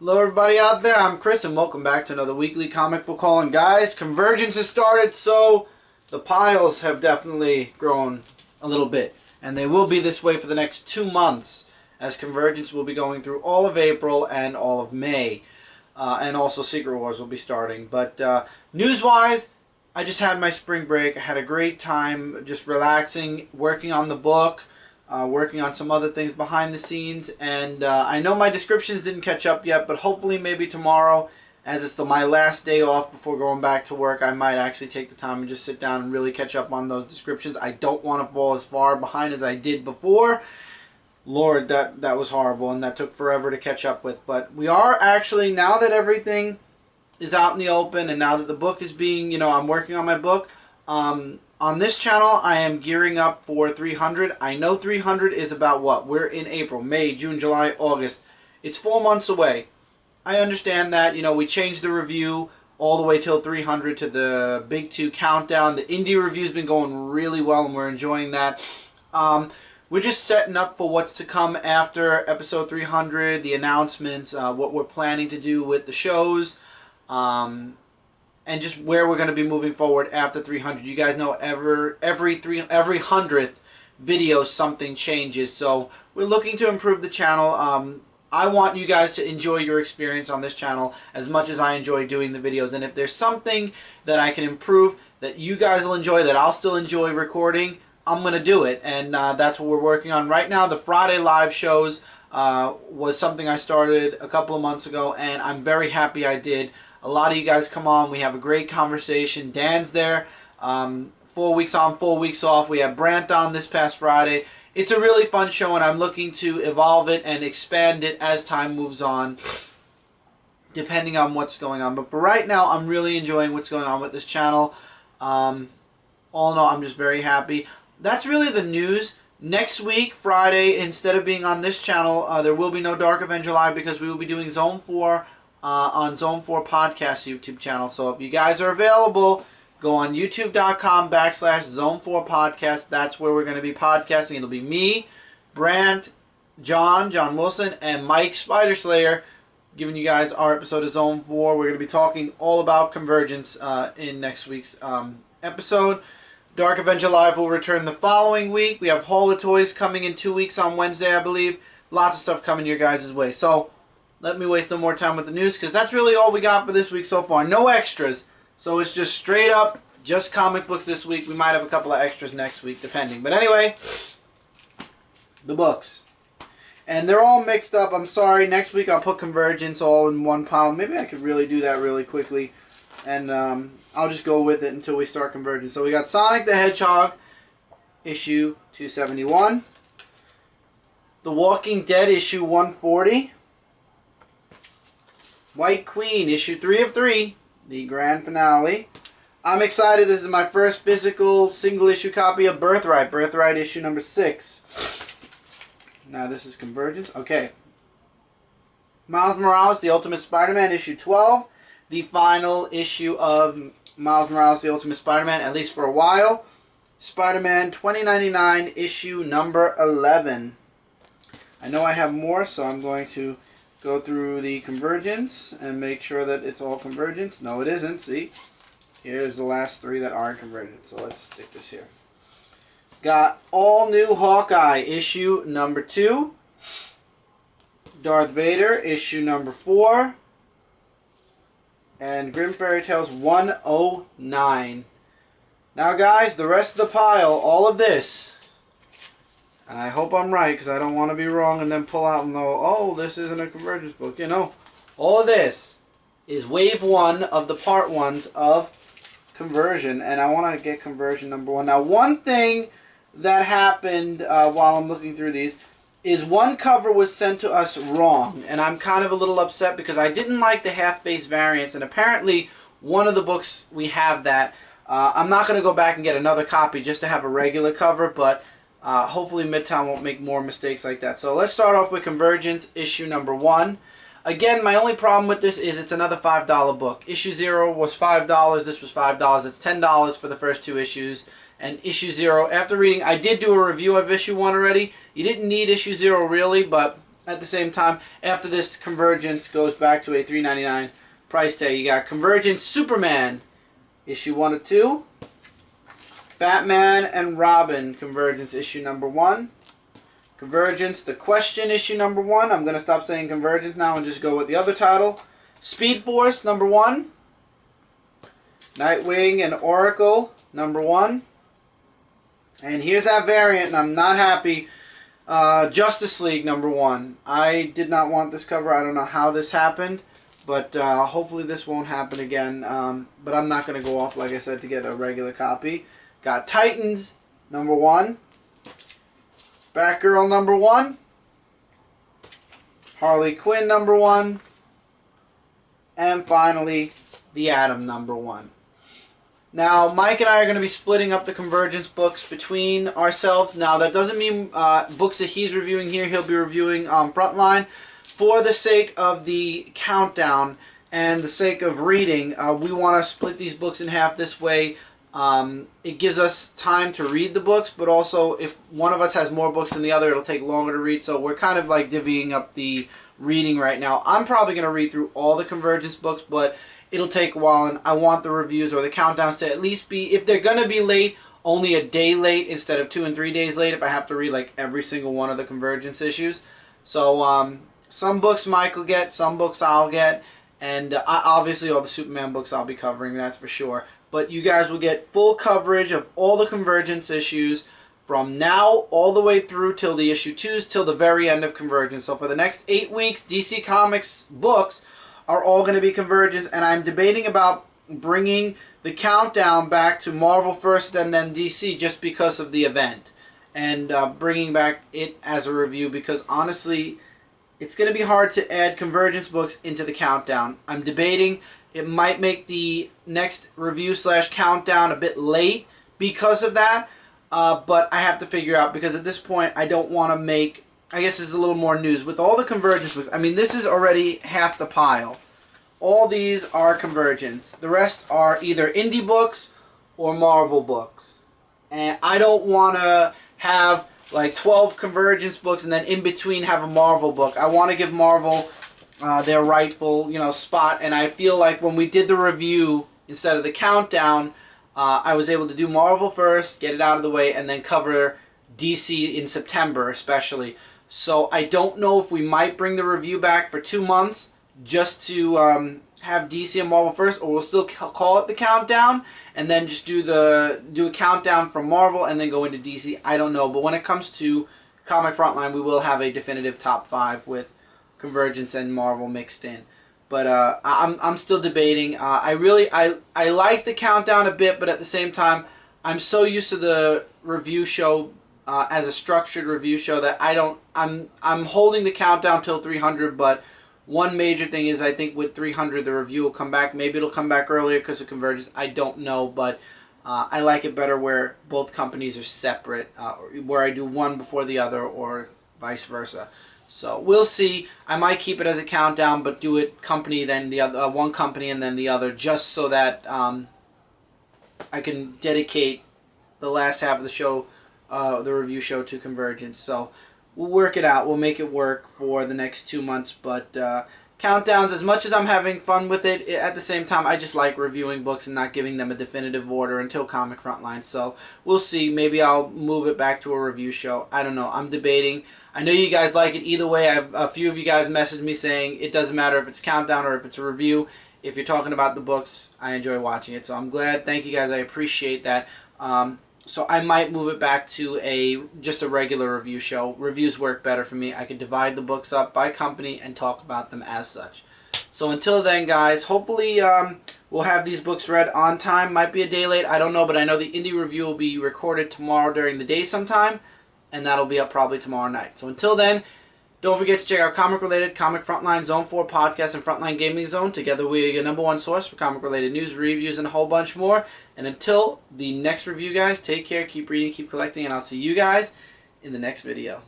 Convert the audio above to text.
Hello everybody out there, I'm Chris and welcome back to another weekly comic book haul. And guys, Convergence has started, so the piles have definitely grown a little bit. And they will be this way for the next 2 months, as Convergence will be going through all of April and all of May. And also Secret Wars will be starting. But news-wise, I just had my spring break. I had a great time just relaxing, working on the book. Working on some other things behind the scenes, and I know my descriptions didn't catch up yet, but hopefully maybe tomorrow, as it's my last day off before going back to work, I might actually take the time and just sit down and really catch up on those descriptions. I don't want to fall as far behind as I did before. Lord, that was horrible, and that took forever to catch up with. But we are actually, now that everything is out in the open, and now that the book is being, I'm working on my book, on this channel, I am gearing up for 300. I know 300 is about what? We're in April, May, June, July, August. It's 4 months away. I understand that, we changed the review all the way till 300 to the Big 2 countdown. The indie review's been going really well and we're enjoying that. We're just setting up for what's to come after episode 300, the announcements, what we're planning to do with the shows. And just where we're going to be moving forward after 300. You guys know every 100th video something changes, so we're looking to improve the channel. I want you guys to enjoy your experience on this channel as much as I enjoy doing the videos, and if there's something that I can improve that you guys will enjoy, that I'll still enjoy recording, I'm going to do it, and that's what we're working on right now. The Friday live shows was something I started a couple of months ago, and I'm very happy I did. A lot of you guys come on. We have a great conversation. Dan's there. 4 weeks on, 4 weeks off. We have Brant on this past Friday. It's a really fun show, and I'm looking to evolve it and expand it as time moves on, depending on what's going on. But for right now, I'm really enjoying what's going on with this channel. All in all, I'm just very happy. That's really the news. Next week, Friday, instead of being on this channel, there will be no Dark Avenger Live because we will be doing Zone 4 on Zone 4 Podcast YouTube channel. So if you guys are available, go on youtube.com/Zone 4 Podcast. That's where we're going to be podcasting. It'll be me, Brant, John Wilson, and Mike Spider Slayer giving you guys our episode of Zone 4. We're going to be talking all about Convergence in next week's episode. Dark Avenger Live will return the following week. We have Haul of Toys coming in 2 weeks on Wednesday, I believe. Lots of stuff coming your guys' way. So let me waste no more time with the news, because that's really all we got for this week so far. No extras. So it's just straight up, just comic books this week. We might have a couple of extras next week, depending. But anyway, the books. And they're all mixed up. I'm sorry. Next week I'll put Convergence all in one pile. Maybe I could really do that really quickly. And I'll just go with it until we start Convergence. So we got Sonic the Hedgehog, issue 271. The Walking Dead, issue 140. White Queen, issue 3 of 3, the grand finale. I'm excited. This is my first physical single-issue copy of Birthright. Birthright, issue number 6. Now this is Convergence. Okay. Miles Morales, The Ultimate Spider-Man, issue 12. The final issue of Miles Morales, The Ultimate Spider-Man, at least for a while. Spider-Man 2099, issue number 11. I know I have more, so I'm going to go through the Convergence and make sure that it's all Convergence. No, it isn't. See? Here's the last 3 that aren't Convergent. So let's stick this here. Got All New Hawkeye, issue number 2. Darth Vader, issue number 4. And Grim Fairy Tales 109. Now, guys, the rest of the pile, all of this, and I hope I'm right, because I don't want to be wrong and then pull out and go, oh, this isn't a Convergence book. All of this is wave 1 of the part 1s of Conversion, and I want to get Conversion number 1. Now, one thing that happened while I'm looking through these is one cover was sent to us wrong, and I'm kind of a little upset because I didn't like the half-face variants, and apparently one of the books we have that. I'm not going to go back and get another copy just to have a regular cover, but hopefully Midtown won't make more mistakes like that. So let's start off with Convergence, issue number 1. Again, my only problem with this is it's another $5 book. Issue 0 was $5, this was $5. It's $10 for the first 2 issues. And issue 0, after reading, I did do a review of issue 1 already. You didn't need issue 0 really, but at the same time, after this, Convergence goes back to a $3.99 price tag. You got Convergence Superman, issue 1 of 2. Batman and Robin, Convergence issue number 1. Convergence The Question issue number 1. I'm going to stop saying Convergence now and just go with the other title. Speed Force number 1. Nightwing and Oracle number 1. And here's that variant, and I'm not happy. Justice League number 1. I did not want this cover. I don't know how this happened, but hopefully this won't happen again. But I'm not going to go off, like I said, to get a regular copy. Got Titans number 1. Batgirl number 1. Harley Quinn number 1. And finally, The Atom number 1. Now, Mike and I are going to be splitting up the Convergence books between ourselves. Now, that doesn't mean books that he's reviewing here, he'll be reviewing Frontline. For the sake of the countdown and the sake of reading, we want to split these books in half this way. It gives us time to read the books, but also if one of us has more books than the other, it'll take longer to read. So we're kind of like divvying up the reading right now. I'm probably going to read through all the Convergence books, but it'll take a while, and I want the reviews or the countdowns to at least be, if they're going to be late, only a day late instead of 2 and 3 days late if I have to read like every single one of the Convergence issues. So some books Mike will get, some books I'll get, and obviously all the Superman books I'll be covering, that's for sure. But you guys will get full coverage of all the Convergence issues from now all the way through till the issue 2s, till the very end of Convergence. So for the next 8 weeks, DC Comics books are all going to be Convergence, and I'm debating about bringing the countdown back to Marvel first and then DC just because of the event, and bringing back it as a review, because honestly it's going to be hard to add Convergence books into the countdown. I'm debating it might make the next review / countdown a bit late because of that, but I have to figure out, because at this point I don't want to make, I guess there's a little more news. With all the Convergence books, I mean, this is already half the pile. All these are Convergence. The rest are either indie books or Marvel books. And I don't want to have like 12 Convergence books and then in between have a Marvel book. I want to give Marvel their rightful, spot. And I feel like when we did the review instead of the countdown, I was able to do Marvel first, get it out of the way, and then cover DC in September especially. So I don't know if we might bring the review back for 2 months just to have DC and Marvel first, or we'll still call it the countdown and then just do a countdown from Marvel and then go into DC. I don't know, but when it comes to Comic Frontline, we will have a definitive top 5 with Convergence and Marvel mixed in. But I'm still debating. I like the countdown a bit, but at the same time, I'm so used to the review show as a structured review show that I'm holding the countdown till 300, but one major thing is I think with 300 the review will come back. Maybe it'll come back earlier because of Convergence. I don't know, but I like it better where both companies are separate, where I do one before the other or vice versa. So we'll see. I might keep it as a countdown, but do it company then the other, one company and then the other, just so that I can dedicate the last half of the show, the review show, to Convergence. So we'll work it out. We'll make it work for the next 2 months. But countdowns, as much as I'm having fun with it, at the same time, I just like reviewing books and not giving them a definitive order until Comic Frontline. So we'll see. Maybe I'll move it back to a review show. I don't know. I'm debating. I know you guys like it either way. A few of you guys messaged me saying it doesn't matter if it's countdown or if it's a review. If you're talking about the books, I enjoy watching it. So I'm glad. Thank you guys. I appreciate that. So I might move it back to just a regular review show. Reviews work better for me. I can divide the books up by company and talk about them as such. So until then, guys, hopefully we'll have these books read on time. Might be a day late. I don't know, but I know the indie review will be recorded tomorrow during the day sometime, and that'll be up probably tomorrow night. So until then, don't forget to check out comic-related, Comic Frontline, Zone 4 Podcast, and Frontline Gaming Zone. Together we are your #1 source for comic-related news, reviews, and a whole bunch more. And until the next review, guys, take care, keep reading, keep collecting, and I'll see you guys in the next video.